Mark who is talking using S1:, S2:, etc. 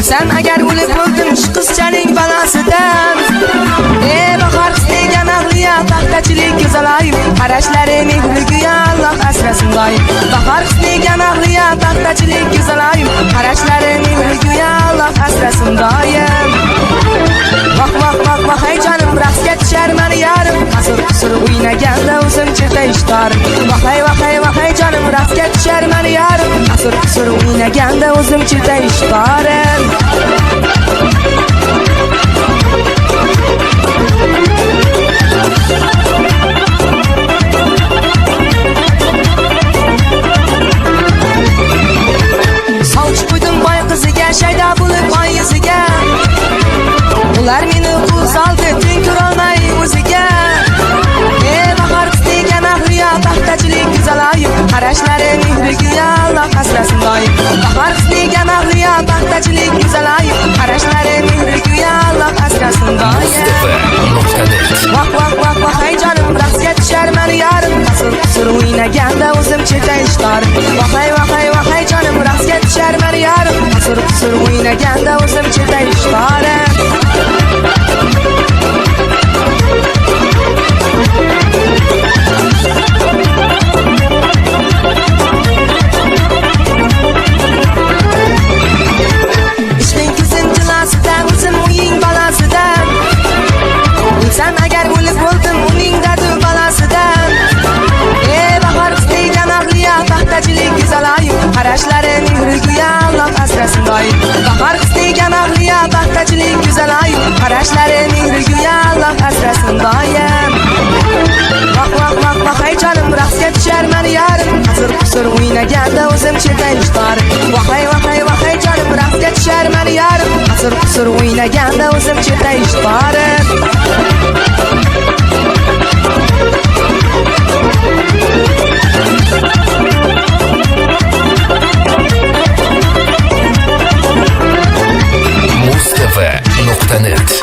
S1: O'lsam agar o'lib o'ldim shu qizchaning balosidan. Bahor degan ahliya paxtachilik go'zalayu qarashlari mehriguya Alloh asrasin doim. Bahor degan ahliya paxtachilik go'zalayu qarashlari mehriguya Alloh asrasin doim. Vaq vaq vaq vaq hey jonim raqsga tushar mani yarim qasur o'ynaganda o'zim chetda ishtor. Vaq hey jonim raqsga tushar mani yarim qasur o'ynaganda o'zim chetda ishtor. Sovchi qo'ydim boy qiziga shayda bo'lib oy yuziga. Ular meni qo'l soldi teng turolmay o'ziga. Bahor degan ahliya paxtachilik go'zalayu qarashlari mehriguya Alloh asrasin doim. Bahor degan ahliya paxtachilik go'zalayu qarashlari mehriguya Alloh asrasin doim. Vaq vaq vaq vaq hey jonim raqsga tushar mani yarim qasur o'ynaganda o'zim chetda ishtor. Vaq hey jonim raqsga tushar mani yarim qasur o'ynaganda o'zim chetda ishtor. Ishning kuzin jilasidan o'zim uning balasidan. O'lsam agar o'lib o'ldim uning dardi balasidan. Bahor degan ahliya paxtachilik go'zalayu qarashlari mehriguya Alloh asrasin doim. Bahor degan ahliya paxtachilik go'zalayu qarashlari mehriguya Alloh asrasin doim. Vaq vaq vaq vaq hey jonim raqsga tushar mani yarim qasur o'ynaganda o'zim chetda ishtor. Vaq hey jonim raqsga tushar mani yarim qasur o'ynaganda o'zim chetda ishtor.
S2: Muz TV.net